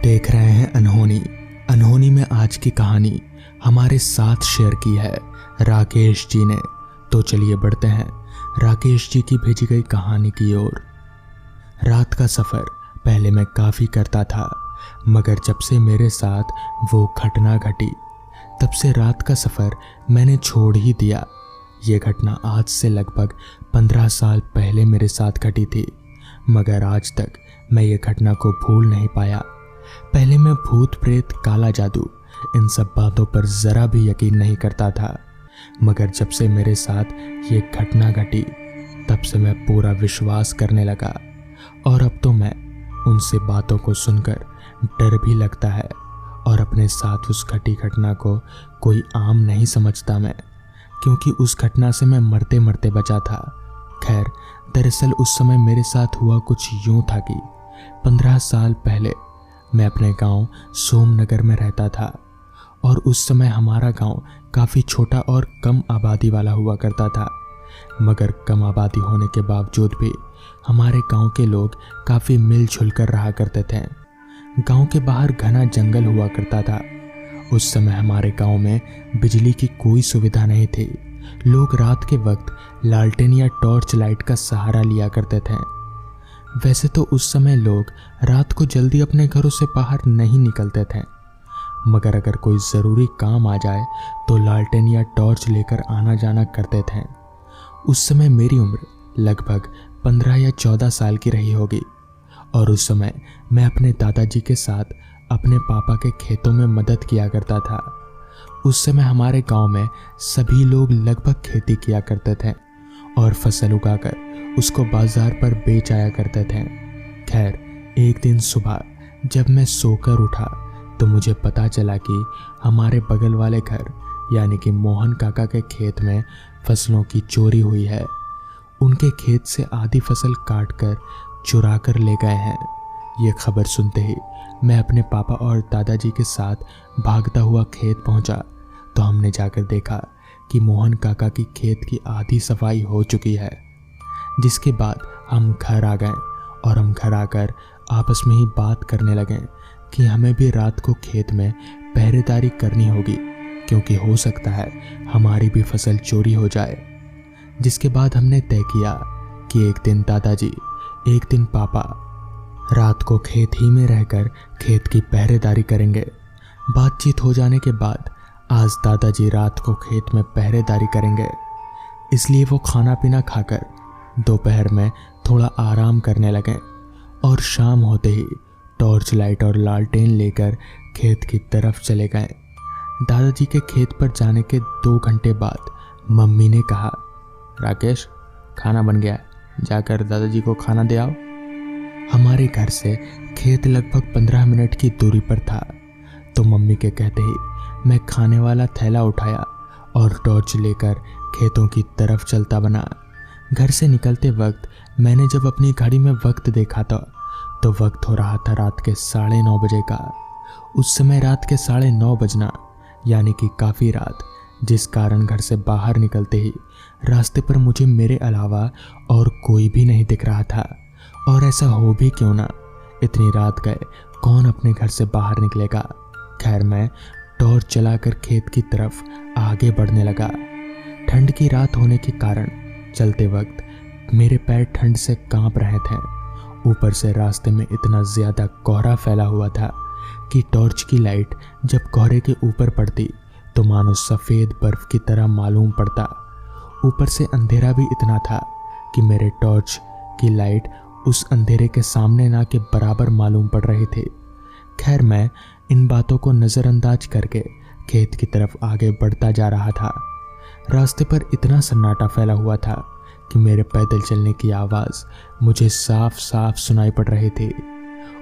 देख रहे हैं अनहोनी। अनहोनी में आज की कहानी हमारे साथ शेयर की है राकेश जी ने। तो चलिए बढ़ते हैं राकेश जी की भेजी गई कहानी की ओर। रात का सफ़र पहले मैं काफ़ी करता था, मगर जब से मेरे साथ वो घटना घटी तब से रात का सफ़र मैंने छोड़ ही दिया। ये घटना आज से लगभग 15 साल पहले मेरे साथ घटी थी, मगर आज तक मैं ये घटना को भूल नहीं पाया। पहले मैं भूत प्रेत, काला जादू, इन सब बातों पर ज़रा भी यकीन नहीं करता था, मगर जब से मेरे साथ ये घटना घटी तब से मैं पूरा विश्वास करने लगा। और अब तो मैं उनसे बातों को सुनकर डर भी लगता है और अपने साथ उस घटी घटना को कोई आम नहीं समझता मैं, क्योंकि उस घटना से मैं मरते मरते बचा था। खैर, दरअसल उस समय मेरे साथ हुआ कुछ यूं था कि 15 साल पहले मैं अपने गांव सोमनगर में रहता था और उस समय हमारा गांव काफ़ी छोटा और कम आबादी वाला हुआ करता था। मगर कम आबादी होने के बावजूद भी हमारे गांव के लोग काफ़ी मिलजुल कर रहा करते थे। गांव के बाहर घना जंगल हुआ करता था। उस समय हमारे गांव में बिजली की कोई सुविधा नहीं थी। लोग रात के वक्त लालटेन या टॉर्च लाइट का सहारा लिया करते थे। वैसे तो उस समय लोग रात को जल्दी अपने घरों से बाहर नहीं निकलते थे, मगर अगर कोई ज़रूरी काम आ जाए तो लालटेन या टॉर्च लेकर आना जाना करते थे। उस समय मेरी उम्र लगभग 15 या 14 साल की रही होगी और उस समय मैं अपने दादाजी के साथ अपने पापा के खेतों में मदद किया करता था। उस समय हमारे गांव में सभी लोग लगभग खेती किया करते थे और फसल उगाकर उसको बाजार पर बेच आया करते थे। खैर, एक दिन सुबह जब मैं सोकर उठा तो मुझे पता चला कि हमारे बगल वाले घर यानी कि मोहन काका के खेत में फसलों की चोरी हुई है। उनके खेत से आधी फसल काट कर चुरा कर ले गए हैं। ये खबर सुनते ही मैं अपने पापा और दादाजी के साथ भागता हुआ खेत पहुंचा तो हमने जाकर देखा कि मोहन काका की खेत की आधी सफाई हो चुकी है। जिसके बाद हम घर आ गए और हम घर आकर आपस में ही बात करने लगे कि हमें भी रात को खेत में पहरेदारी करनी होगी, क्योंकि हो सकता है हमारी भी फसल चोरी हो जाए। जिसके बाद हमने तय किया कि एक दिन दादाजी, एक दिन पापा रात को खेत ही में रहकर खेत की पहरेदारी करेंगे। बातचीत हो जाने के बाद आज दादाजी रात को खेत में पहरेदारी करेंगे, इसलिए वो खाना पीना खाकर दोपहर में थोड़ा आराम करने लगे और शाम होते ही टॉर्च लाइट और लालटेन लेकर खेत की तरफ चले गए। दादाजी के खेत पर जाने के 2 घंटे बाद मम्मी ने कहा, राकेश, खाना बन गया है, जाकर दादाजी को खाना दे आओ। हमारे घर से खेत लगभग 15 मिनट की दूरी पर था, तो मम्मी के कहते ही मैं खाने वाला थैला उठाया और टॉर्च लेकर खेतों की तरफ चलता बना। घर से निकलते वक्त मैंने जब अपनी घड़ी में वक्त देखा तो वक्त हो रहा था रात के 9:30 बजे का। उस समय रात के 9:30 बजना यानी कि काफ़ी रात, जिस कारण घर से बाहर निकलते ही रास्ते पर मुझे मेरे अलावा और कोई भी नहीं दिख रहा था। और ऐसा हो भी क्यों ना, इतनी रात गए कौन अपने घर से बाहर निकलेगा। खैर, मैं टॉर्च चलाकर खेत की तरफ आगे बढ़ने लगा। ठंड की रात होने के कारण चलते वक्त मेरे पैर ठंड से कांप रहे थे। ऊपर से रास्ते में इतना ज़्यादा कोहरा फैला हुआ था कि टॉर्च की लाइट जब कोहरे के ऊपर पड़ती तो मानो सफ़ेद बर्फ़ की तरह मालूम पड़ता। ऊपर से अंधेरा भी इतना था कि मेरे टॉर्च की लाइट उस अंधेरे के सामने ना के बराबर मालूम पड़ रही थी। खैर, मैं इन बातों को नज़रअंदाज करके खेत की तरफ आगे बढ़ता जा रहा था। रास्ते पर इतना सन्नाटा फैला हुआ था कि मेरे पैदल चलने की आवाज़ मुझे साफ साफ सुनाई पड़ रही थी।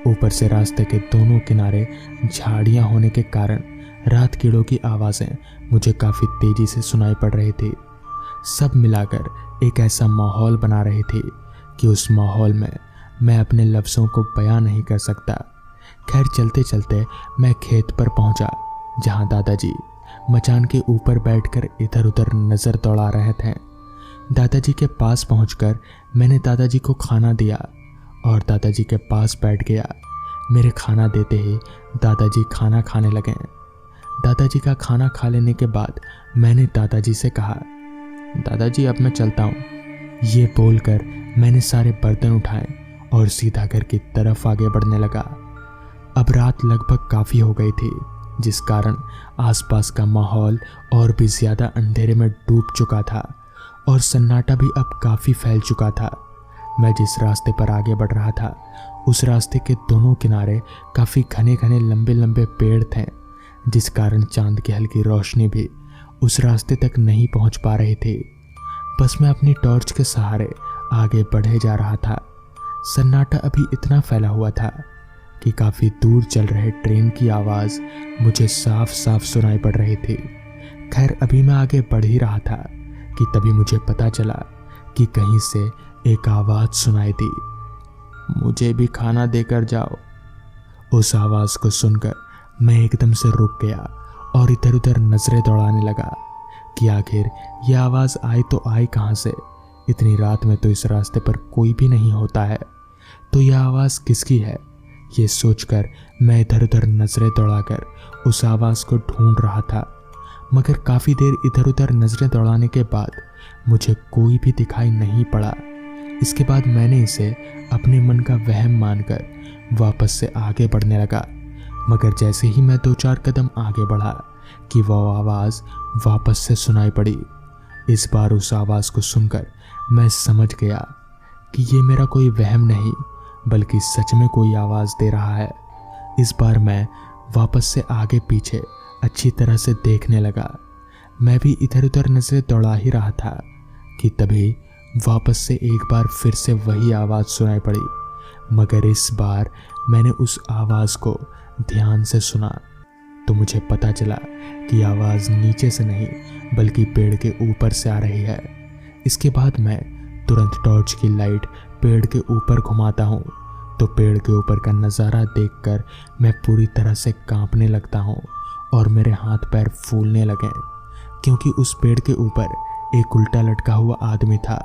ऊपर से रास्ते के दोनों किनारे झाड़ियाँ होने के कारण रात कीड़ों की आवाज़ें मुझे काफ़ी तेज़ी से सुनाई पड़ रही थी। सब मिलाकर एक ऐसा माहौल बना रही थी कि उस माहौल में मैं अपने लफ्ज़ों को बयां नहीं कर सकता। खैर, चलते चलते मैं खेत पर पहुंचा, जहां दादाजी मचान के ऊपर बैठकर इधर उधर नज़र दौड़ा रहे थे। दादाजी के पास पहुंचकर मैंने दादाजी को खाना दिया और दादाजी के पास बैठ गया। मेरे खाना देते ही दादाजी खाना खाने लगे। दादाजी का खाना खा लेने के बाद मैंने दादाजी से कहा, दादाजी अब मैं चलता हूँ। ये बोलकर मैंने सारे बर्तन उठाए और सीधा घर की तरफ आगे बढ़ने लगा। अब रात लगभग काफ़ी हो गई थी, जिस कारण आसपास का माहौल और भी ज़्यादा अंधेरे में डूब चुका था और सन्नाटा भी अब काफ़ी फैल चुका था। मैं जिस रास्ते पर आगे बढ़ रहा था उस रास्ते के दोनों किनारे काफ़ी घने घने लंबे लंबे पेड़ थे, जिस कारण चांद की हल्की रोशनी भी उस रास्ते तक नहीं पहुंच पा रही थी। बस मैं अपनी टॉर्च के सहारे आगे बढ़े जा रहा था। सन्नाटा अभी इतना फैला हुआ था कि काफ़ी दूर चल रहे ट्रेन की आवाज़ मुझे साफ साफ सुनाई पड़ रही थी। खैर अभी मैं आगे बढ़ ही रहा था कि तभी मुझे पता चला कि कहीं से एक आवाज़ सुनाई दी, मुझे भी खाना देकर जाओ। उस आवाज़ को सुनकर मैं एकदम से रुक गया और इधर उधर नजरें दौड़ाने लगा कि आखिर यह आवाज़ आई तो आई कहाँ से। इतनी रात में तो इस रास्ते पर कोई भी नहीं होता है, तो यह आवाज़ किसकी है। ये सोचकर मैं इधर उधर नजरें दौड़ाकर उस आवाज़ को ढूंढ रहा था, मगर काफ़ी देर इधर उधर नजरें दौड़ाने के बाद मुझे कोई भी दिखाई नहीं पड़ा। इसके बाद मैंने इसे अपने मन का वहम मानकर वापस से आगे बढ़ने लगा, मगर जैसे ही मैं 2-4 कदम आगे बढ़ा कि वह आवाज़ वापस से सुनाई पड़ी। इस बार उस आवाज़ को सुनकर मैं समझ गया कि ये मेरा कोई वहम नहीं बल्कि सच में कोई आवाज़ दे रहा है। इस बार मैं वापस से आगे पीछे अच्छी तरह से देखने लगा। मैं भी इधर उधर नजरें दौड़ा ही रहा था कि तभी वापस से एक बार फिर से वही आवाज़ सुनाई पड़ी, मगर इस बार मैंने उस आवाज़ को ध्यान से सुना तो मुझे पता चला कि आवाज़ नीचे से नहीं बल्कि पेड़ के ऊपर से आ रही है। इसके बाद मैं तुरंत टॉर्च की लाइट पेड़ के ऊपर घुमाता हूँ तो पेड़ के ऊपर का नज़ारा देखकर मैं पूरी तरह से कांपने लगता हूँ और मेरे हाथ पैर फूलने लगे, क्योंकि उस पेड़ के ऊपर एक उल्टा लटका हुआ आदमी था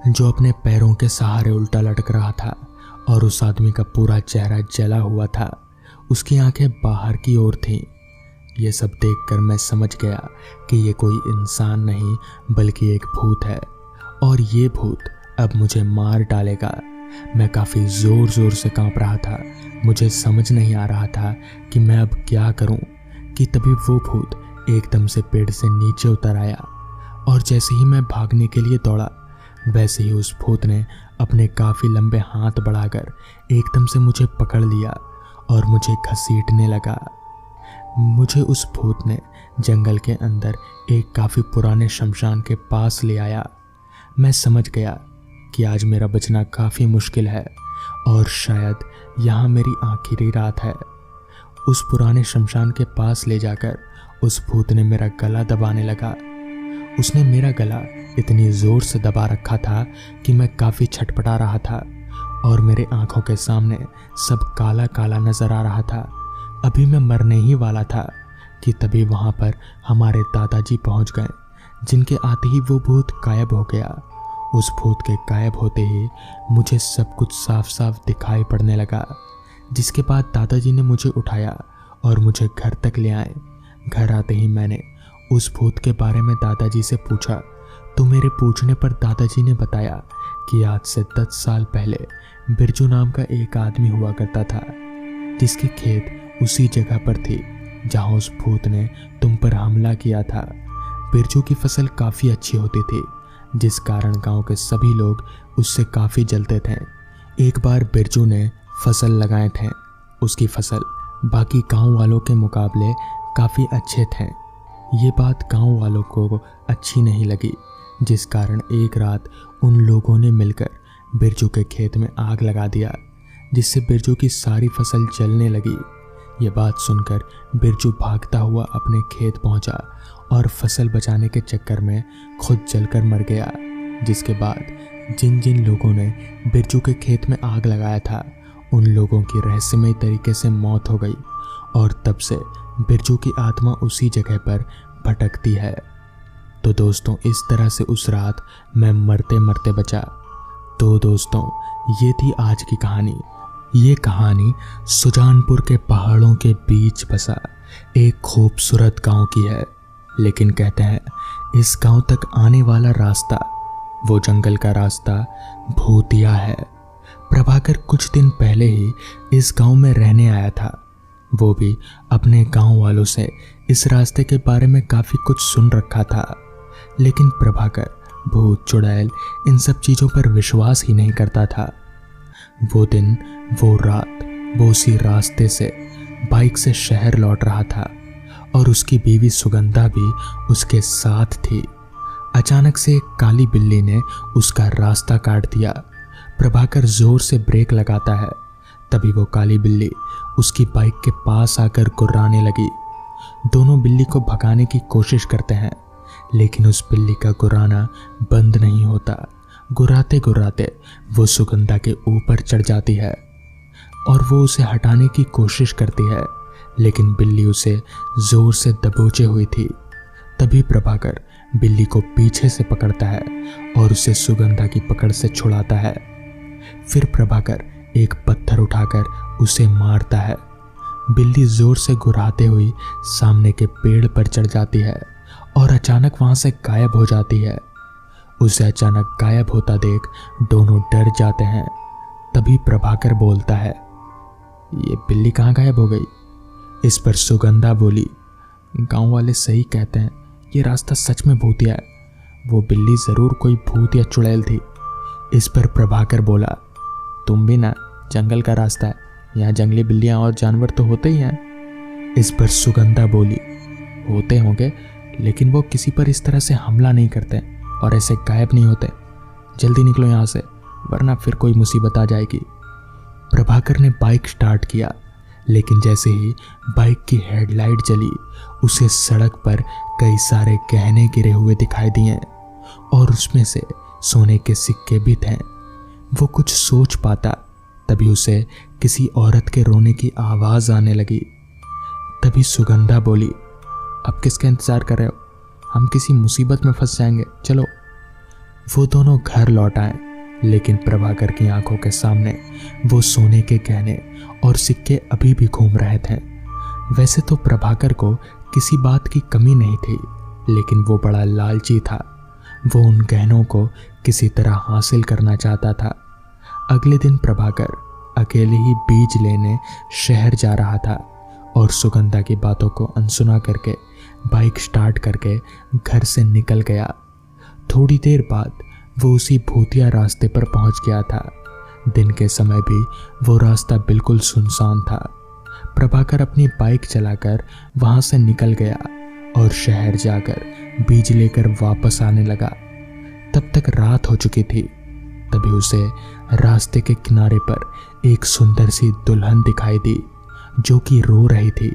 जो अपने पैरों के सहारे उल्टा लटक रहा था और उस आदमी का पूरा चेहरा जला हुआ था। उसकी आंखें बाहर की ओर थीं। ये सब देखकर मैं समझ गया कि ये कोई इंसान नहीं बल्कि एक भूत है और ये भूत अब मुझे मार डालेगा। मैं काफ़ी ज़ोर ज़ोर से कांप रहा था। मुझे समझ नहीं आ रहा था कि मैं अब क्या करूं कि तभी वो भूत एकदम से पेड़ से नीचे उतर आया और जैसे ही मैं भागने के लिए दौड़ा वैसे ही उस भूत ने अपने काफ़ी लंबे हाथ बढ़ाकर एकदम से मुझे पकड़ लिया और मुझे घसीटने लगा। मुझे उस भूत ने जंगल के अंदर एक काफ़ी पुराने शमशान के पास ले आया। मैं समझ गया कि आज मेरा बचना काफ़ी मुश्किल है और शायद यहाँ मेरी आखिरी रात है। उस पुराने शमशान के पास ले जाकर उस भूत ने मेरा गला दबाने लगा। उसने मेरा गला इतनी ज़ोर से दबा रखा था कि मैं काफ़ी छटपटा रहा था और मेरे आंखों के सामने सब काला काला नज़र आ रहा था। अभी मैं मरने ही वाला था कि तभी वहाँ पर हमारे दादाजी पहुँच गए, जिनके आते ही वो भूत गायब हो गया। उस भूत के गायब होते ही मुझे सब कुछ साफ साफ दिखाई पड़ने लगा, जिसके बाद दादाजी ने मुझे उठाया और मुझे घर तक ले आए। घर आते ही मैंने उस भूत के बारे में दादाजी से पूछा तो मेरे पूछने पर दादाजी ने बताया कि आज से 10 साल पहले बिरजू नाम का एक आदमी हुआ करता था, जिसकी खेत उसी जगह पर थी जहां उस भूत ने तुम पर हमला किया था। बिरजू की फसल काफ़ी अच्छी होती थी, जिस कारण गांव के सभी लोग उससे काफ़ी जलते थे। एक बार बिरजू ने फसल लगाए थे। उसकी फसल बाकी गांव वालों के मुकाबले काफ़ी अच्छे थे। ये बात गांव वालों को अच्छी नहीं लगी, जिस कारण एक रात उन लोगों ने मिलकर बिरजू के खेत में आग लगा दिया, जिससे बिरजू की सारी फसल जलने लगी। ये बात सुनकर बिरजू भागता हुआ अपने खेत पहुंचा और फसल बचाने के चक्कर में खुद जलकर मर गया। जिसके बाद जिन जिन लोगों ने बिरजू के खेत में आग लगाया था उन लोगों की रहस्यमय तरीके से मौत हो गई और तब से बिरजू की आत्मा उसी जगह पर भटकती है। तो दोस्तों, इस तरह से उस रात मैं मरते मरते बचा। तो दोस्तों, ये थी आज की कहानी। ये कहानी सुजानपुर के पहाड़ों के बीच बसा एक खूबसूरत गांव की है। लेकिन कहते हैं इस गांव तक आने वाला रास्ता, वो जंगल का रास्ता, भूतिया है। प्रभाकर कुछ दिन पहले ही इस गांव में रहने आया था। वो भी अपने गांव वालों से इस रास्ते के बारे में काफ़ी कुछ सुन रखा था। लेकिन प्रभाकर भूत चुड़ैल इन सब चीज़ों पर विश्वास ही नहीं करता था। वो दिन, वो रात, वो उसी रास्ते से बाइक से शहर लौट रहा था और उसकी बीवी सुगंधा भी उसके साथ थी। अचानक से एक काली बिल्ली ने उसका रास्ता काट दिया। प्रभाकर जोर से ब्रेक लगाता है, तभी वो काली बिल्ली उसकी बाइक के पास आकर गुर्राने लगी। दोनों बिल्ली को भगाने की कोशिश करते हैं, लेकिन उस बिल्ली का गुर्राना बंद नहीं होता। गुर्राते गुर्राते वो सुगंधा के ऊपर चढ़ जाती है और वो उसे हटाने की कोशिश करती है, लेकिन बिल्ली उसे जोर से दबोचे हुई थी। तभी प्रभाकर बिल्ली को पीछे से पकड़ता है और उसे सुगंधा की पकड़ से छुड़ाता है। फिर प्रभाकर एक पत्थर उठाकर उसे मारता है। बिल्ली जोर से गुर्राते हुई सामने के पेड़ पर चढ़ जाती है और अचानक वहां से गायब हो जाती है। उसे अचानक गायब होता देख दोनों डर जाते हैं। तभी प्रभाकर बोलता है, ये बिल्ली कहाँ गायब हो गई? इस पर सुगंधा बोली, गांव वाले सही कहते हैं, ये रास्ता सच में भूतिया है। वो बिल्ली जरूर कोई भूत या चुड़ैल थी। इस पर प्रभाकर बोला, तुम भी ना, जंगल का रास्ता है, यहाँ जंगली बिल्लियाँ और जानवर तो होते ही हैं। इस पर सुगंधा बोली, होते होंगे, लेकिन वो किसी पर इस तरह से हमला नहीं करते और ऐसे गायब नहीं होते। जल्दी निकलो यहाँ से, वरना फिर कोई मुसीबत आ जाएगी। प्रभाकर ने बाइक स्टार्ट किया, लेकिन जैसे ही बाइक की हेडलाइट जली, उसे सड़क पर कई सारे गहने गिरे हुए दिखाई दिए और उसमें से सोने के सिक्के भी थे। वो कुछ सोच पाता, तभी उसे किसी औरत के रोने की आवाज़ आने लगी। तभी सुगंधा बोली, अब किसका इंतज़ार कर रहे हो? हम किसी मुसीबत में फंस जाएंगे, चलो। वो दोनों घर लौट आए, लेकिन प्रभाकर की आंखों के सामने वो सोने के गहने और सिक्के अभी भी घूम रहे थे। वैसे तो प्रभाकर को किसी बात की कमी नहीं थी, लेकिन वो बड़ा लालची था। वो उन गहनों को किसी तरह हासिल करना चाहता था। अगले दिन प्रभाकर अकेले ही बीज लेने शहर जा रहा था और सुगंधा की बातों को अनसुना करके बाइक स्टार्ट करके घर से निकल गया। थोड़ी देर बाद वो उसी भूतिया रास्ते पर पहुंच गया था। दिन के समय भी वो रास्ता बिल्कुल सुनसान था। प्रभाकर अपनी बाइक चलाकर वहां से निकल गया और शहर जाकर बीज लेकर वापस आने लगा। तब तक रात हो चुकी थी। तभी उसे रास्ते के किनारे पर एक सुंदर सी दुल्हन दिखाई दी, जो कि रो रही थी।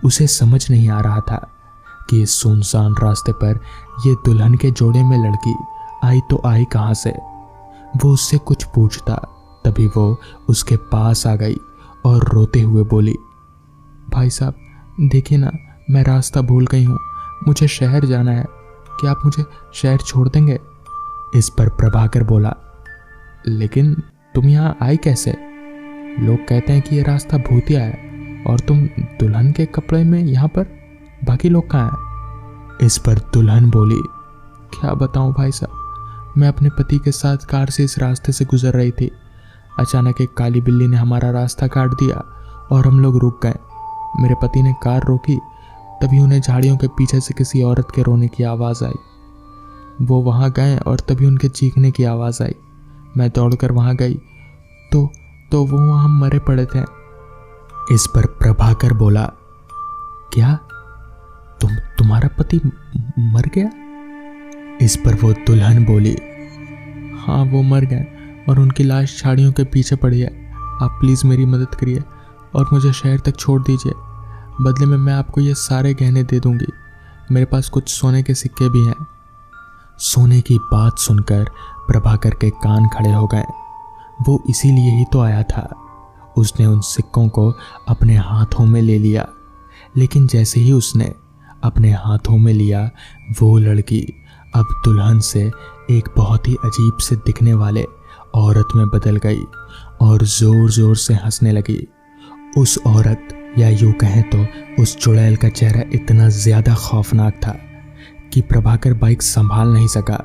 उसे समझ नहीं आ रहा था कि इस सुनसान रास्ते पर ये दुल्हन के जोड़े में लड़की आई तो आई कहाँ से। वो उससे कुछ पूछता, तभी वो उसके पास आ गई और रोते हुए बोली, भाई साहब देखिए ना, मैं रास्ता भूल गई हूँ, मुझे शहर जाना है, क्या आप मुझे शहर छोड़ देंगे? इस पर प्रभाकर बोला, लेकिन तुम यहाँ आई कैसे? लोग कहते हैं कि ये रास्ता भूतिया है और तुम दुल्हन के कपड़े में यहाँ पर, बाकी लोग कहाँ हैं? इस पर दुल्हन बोली, क्या बताऊँ भाई साहब, मैं अपने पति के साथ कार से इस रास्ते से गुजर रही थी। अचानक एक काली बिल्ली ने हमारा रास्ता काट दिया और हम लोग रुक गए। मेरे पति ने कार रोकी, तभी उन्हें झाड़ियों के पीछे से किसी औरत के रोने की आवाज़ आई। वो वहाँ गए और तभी उनके चीखने की आवाज़ आई। मैं दौड़कर वहाँ गई तो वो वहाँ मरे पड़े थे। इस पर प्रभाकर बोला, क्या तुम्हारा पति मर गया? इस पर वो दुल्हन बोली, हाँ वो मर गए और उनकी लाश झाड़ियों के पीछे पड़ी है। आप प्लीज़ मेरी मदद करिए और मुझे शहर तक छोड़ दीजिए। बदले में मैं आपको ये सारे गहने दे दूंगी। मेरे पास कुछ सोने के सिक्के भी हैं। सोने की बात सुनकर प्रभाकर के कान खड़े हो गए। वो इसीलिए ही तो आया था। उसने उन सिक्कों को अपने हाथों में ले लिया, लेकिन जैसे ही उसने अपने हाथों में लिया, वो लड़की अब दुल्हन से एक बहुत ही अजीब से दिखने वाले औरत में बदल गई और जोर जोर से हंसने लगी। उस औरत, या यूं कहें तो उस चुड़ैल का चेहरा इतना ज्यादा खौफनाक था कि प्रभाकर बाइक संभाल नहीं सका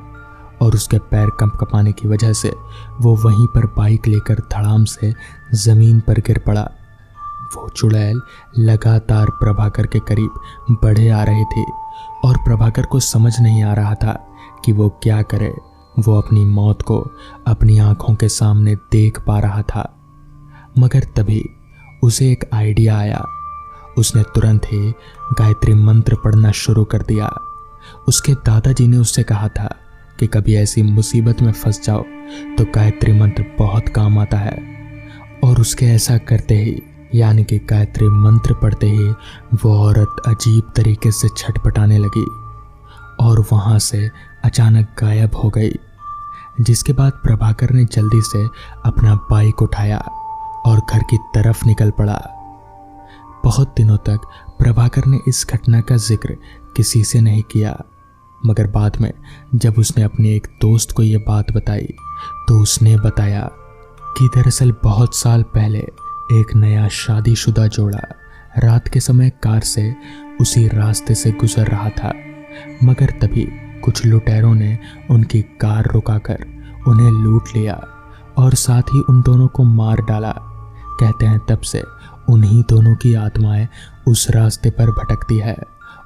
और उसके पैर कंपकपाने की वजह से वो वहीं पर बाइक लेकर धड़ाम से जमीन पर गिर पड़ा। वो चुड़ैल लगातार प्रभाकर के करीब बढ़े आ रही थी और प्रभाकर को समझ नहीं आ रहा था कि वो क्या करे। वो अपनी मौत को अपनी आंखों के सामने देख पा रहा था, मगर तभी उसे एक आइडिया आया। उसने तुरंत ही गायत्री मंत्र पढ़ना शुरू कर दिया। उसके दादाजी ने उससे कहा था कि कभी ऐसी मुसीबत में फंस जाओ तो गायत्री मंत्र बहुत काम आता है। और उसके ऐसा करते ही, यानी कि गायत्री मंत्र पढ़ते ही, वो औरत अजीब तरीके से छटपटाने लगी और वहां से अचानक गायब हो गई। जिसके बाद प्रभाकर ने जल्दी से अपना बाइक उठाया और घर की तरफ निकल पड़ा। बहुत दिनों तक प्रभाकर ने इस घटना का जिक्र किसी से नहीं किया, मगर बाद में जब उसने अपने एक दोस्त को यह बात बताई तो उसने बताया कि दरअसल बहुत साल पहले एक नया शादीशुदा जोड़ा रात के समय कार से उसी रास्ते से गुजर रहा था, मगर तभी कुछ लुटेरों ने उनकी कार रुकाकर उन्हें लूट लिया और साथ ही उन दोनों को मार डाला। कहते हैं तब से उन्हीं दोनों की आत्माएं उस रास्ते पर भटकती है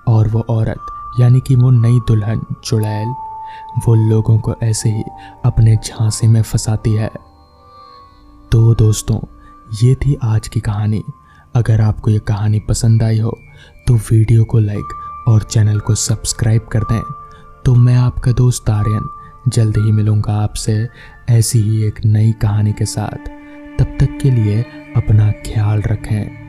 और वो औरत, यानी कि वो नई दुल्हन चुड़ैल, वो लोगों को ऐसे ही अपने झांसे में फंसाती है। तो दोस्तों, ये थी आज की कहानी। अगर आपको ये कहानी पसंद आई हो तो वीडियो को लाइक और चैनल को सब्सक्राइब कर दें। तो मैं आपका दोस्त आर्यन जल्द ही मिलूंगा आपसे ऐसी ही एक नई कहानी के साथ। तब तक के लिए अपना ख्याल रखें।